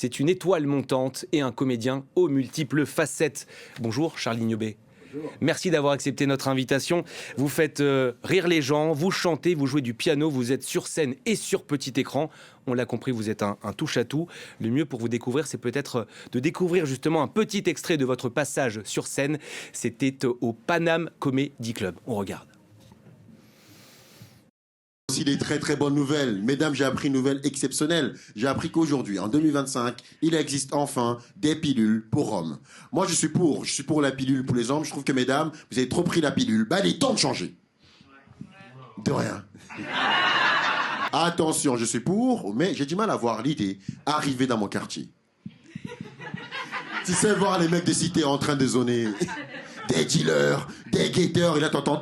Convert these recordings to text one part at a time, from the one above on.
C'est une étoile montante et un comédien aux multiples facettes. Bonjour Charlie Niobé. Bonjour. Merci d'avoir accepté notre invitation. Vous faites rire les gens, vous chantez, vous jouez du piano, vous êtes sur scène et sur petit écran. On l'a compris, vous êtes un touche-à-tout. Le mieux pour vous découvrir, c'est peut-être de découvrir justement un petit extrait de votre passage sur scène. C'était au Paname Comedy Club. On regarde. Aussi des très très bonnes nouvelles. Mesdames, j'ai appris une nouvelle exceptionnelle. J'ai appris qu'aujourd'hui, en 2025, il existe enfin des pilules pour hommes. Moi, je suis pour la pilule pour les hommes. Je trouve que mesdames, vous avez trop pris la pilule. Bah, il est temps de changer. De rien. Attention, je suis pour, mais j'ai du mal à voir l'idée arriver dans mon quartier. Tu sais voir les mecs de cité en train de zoner. Des dealers, des guetteurs, et là t'entends...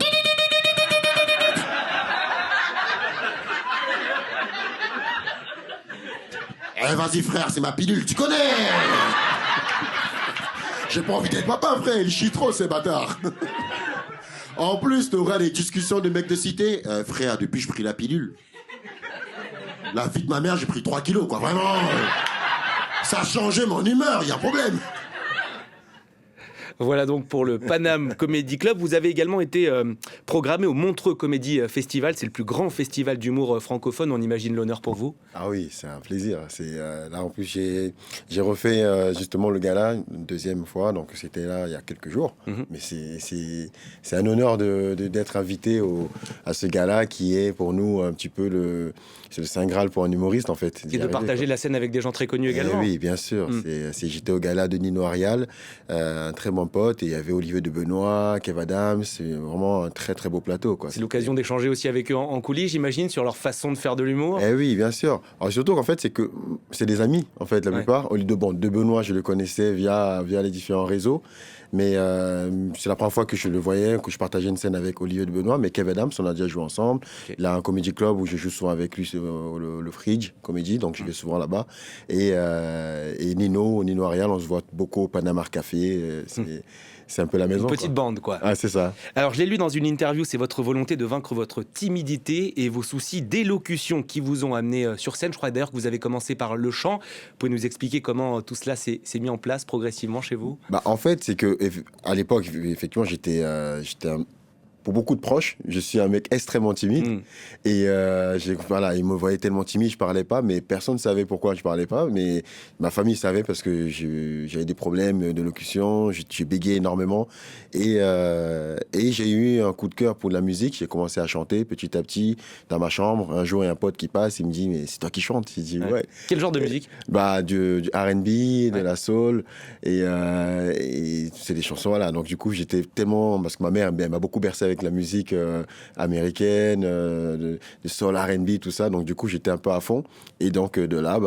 Eh, vas-y frère, c'est ma pilule, tu connais. J'ai pas envie d'être papa, frère, il chie trop ces bâtards. En plus, t'auras des discussions de mecs de cité. Frère, depuis j'ai pris la pilule. La vie de ma mère, j'ai pris 3 kilos, quoi, vraiment. Ça a changé mon humeur, y a un problème. Voilà donc pour le Paname Comedy Club. Vous avez également été programmé au Montreux Comedy Festival. C'est le plus grand festival d'humour francophone. On imagine l'honneur pour vous. Ah oui, c'est un plaisir. Là, en plus, j'ai refait justement le gala une deuxième fois. Donc, c'était là il y a quelques jours. Mais c'est un honneur d'être invité à ce gala qui est pour nous un petit peu c'est le Saint Graal pour un humoriste, en fait. Et de partager la scène avec des gens très connus également. Oui, bien sûr. J'étais au gala de Nino Arial, un très bon pote, et il y avait Olivier de Benoît, Kev Adams. C'est vraiment un très, très beau plateau, quoi. C'est l'occasion d'échanger aussi avec eux en coulisses, j'imagine, sur leur façon de faire de l'humour. Oui, bien sûr. Alors, surtout qu'en fait, c'est des amis, en fait, la plupart. De Benoît, je le connaissais via les différents réseaux. Mais c'est la première fois que je le voyais, que je partageais une scène avec Olivier de Benoît. Mais Kev Adams, on a déjà joué ensemble. Okay. Il a un comédie club où je joue souvent avec lui, le Fridge Comédie, donc je vais souvent là-bas. Et Nino Arial, on se voit beaucoup au Panama Café. C'est un peu la maison. Une petite bande, quoi. Ah, c'est ça. Alors, je l'ai lu dans une interview, c'est votre volonté de vaincre votre timidité et vos soucis d'élocution qui vous ont amené sur scène. Je crois d'ailleurs que vous avez commencé par le chant. Vous pouvez nous expliquer comment tout cela s'est mis en place progressivement chez vous ? En fait, c'est que à l'époque, effectivement, j'étais pour beaucoup de proches, je suis un mec extrêmement timide. Et ils me voyaient tellement timide, je parlais pas, mais personne ne savait pourquoi je parlais pas. Mais ma famille savait parce que j'avais des problèmes d'élocution, j'ai bégayé énormément. Et j'ai eu un coup de cœur pour la musique. J'ai commencé à chanter petit à petit dans ma chambre. Un jour, il y a un pote qui passe, il me dit, mais c'est toi qui chantes? Je dis, ouais. Quel genre de musique? Du R&B, de la soul. Et c'est des chansons, voilà. Donc du coup, j'étais tellement... Parce que ma mère m'a beaucoup bercé avec la musique américaine, de soul, R&B, tout ça. Donc, du coup, j'étais un peu à fond. Et donc, de là,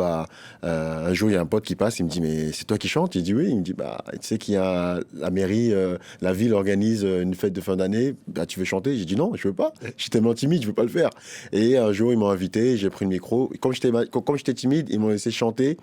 un jour, il y a un pote qui passe, il me dit, mais c'est toi qui chantes? J'ai dit oui. Il me dit, tu sais qu'il y a la mairie, la ville organise une fête de fin d'année. Tu veux chanter? J'ai dit non, je veux pas. J'étais tellement timide, je veux pas le faire. Et un jour, ils m'ont invité, j'ai pris le micro. Comme j'étais timide, ils m'ont laissé chanter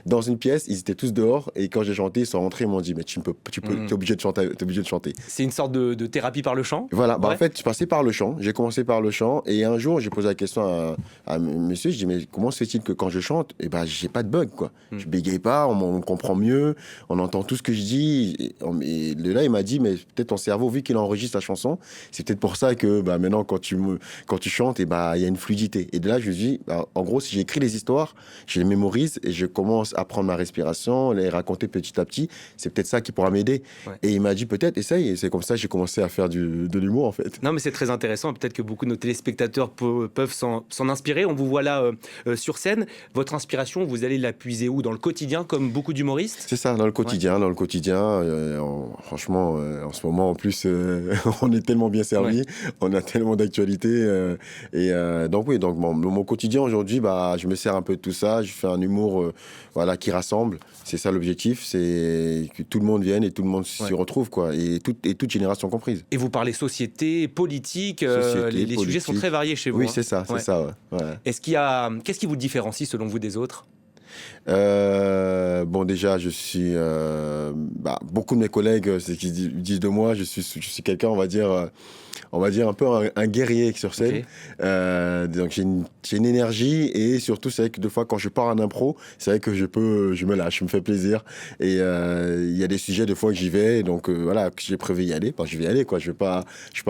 dans une pièce. Ils étaient tous dehors. Et quand j'ai chanté, ils sont rentrés, ils m'ont dit, mais t'es obligé de chanter. C'est une sorte de thérapie par le chant? Voilà. En fait, je passais par le chant. J'ai commencé par le chant. Et un jour, j'ai posé la question à monsieur. Je dis, mais comment se fait-il que quand je chante, j'ai pas de bug, quoi. Je bégaye pas, on comprend mieux, on entend tout ce que je dis. Et là, il m'a dit, mais peut-être ton cerveau, vu qu'il enregistre la chanson, c'est peut-être pour ça que maintenant, quand tu chantes, il y a une fluidité. Et de là, je me dis, en gros, si j'écris les histoires, je les mémorise et je commence à prendre ma respiration, les raconter petit à petit, c'est peut-être ça qui pourra m'aider. Ouais. Et il m'a dit, peut-être, essaye. Et c'est comme ça que j'ai commencé à faire de l'humour, en fait. Non, mais c'est très intéressant. Peut-être que beaucoup de nos téléspectateurs peuvent s'en inspirer. On vous voit là sur scène. Votre inspiration, vous allez la puiser où? Dans le quotidien, comme beaucoup d'humoristes? C'est ça, dans le quotidien. Ouais. Dans le quotidien. Franchement, en ce moment, en plus, on est tellement bien servi. Ouais. On a tellement d'actualités. Donc, oui, mon quotidien aujourd'hui, je me sers un peu de tout ça. Je fais un humour qui rassemble. C'est ça l'objectif. C'est que tout le monde vienne et tout le monde s'y retrouve, quoi. Et toute génération comprise. Et vous parlez société, politique, les sujets sont très variés chez vous. Oui, c'est ça, c'est ça. Ouais. Qu'est-ce qui vous différencie selon vous des autres? bon, déjà, je suis... beaucoup de mes collègues, c'est qu'ils disent de moi, je suis quelqu'un, on va dire un peu un guerrier sur scène. Ok. Donc j'ai une énergie, et surtout, c'est vrai que des fois, quand je pars en impro, c'est vrai que je me lâche, je me fais plaisir. Et il y a des sujets, des fois, que j'y vais. Donc voilà, que j'ai prévu y aller. Je vais y aller, quoi. Je vais pas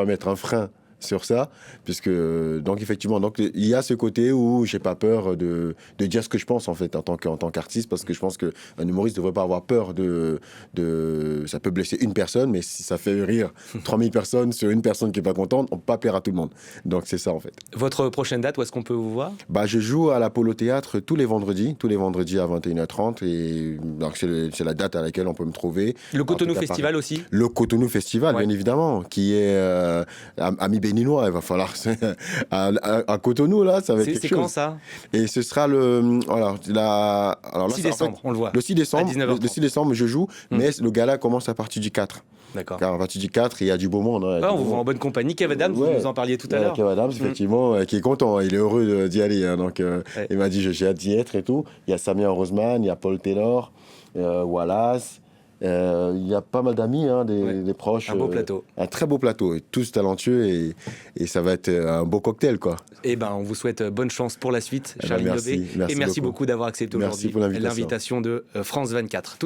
mettre un frein sur ça, puisque donc effectivement, donc il y a ce côté où j'ai pas peur de dire ce que je pense, en fait, en tant qu'artiste, parce que je pense que un humoriste devrait pas avoir peur de ça peut blesser une personne, mais si ça fait rire 3000 personnes sur une personne qui est pas contente, on peut pas plaire à tout le monde. Donc c'est ça, en fait. Votre prochaine date, où est-ce qu'on peut vous voir? Je joue à l'Apollo Théâtre tous les vendredis à 21h30, et donc c'est la date à laquelle on peut me trouver. Le Cotonou Festival aussi? Le Cotonou Festival, Ouais. bien évidemment, qui est ami béninois. Il va falloir à Cotonou, là, ça va être quelque chose. C'est quand ça? Et ce sera le 6 décembre, on le voit. Le 6 décembre, À 19h30. le 6 décembre, je joue, mais le gala commence à partir du 4. D'accord. Car à partir du 4, il y a du beau monde. Hein, On vous voit en bonne compagnie. Kev Adams, vous nous en parliez tout à l'heure. Kev Adams, effectivement, qui est content, il est heureux d'y aller. Hein, donc, il m'a dit, j'ai hâte d'y être et tout. Il y a Samia Roseman, il y a Paul Taylor, Wallace. Il y a pas mal d'amis, des proches. Un beau plateau. Un très beau plateau, et tous talentueux, et ça va être un beau cocktail, quoi. Eh ben, on vous souhaite bonne chance pour la suite, Charlie merci, Niobé. Et merci beaucoup d'avoir accepté Merci aujourd'hui pour l'invitation. l'invitation de France 24.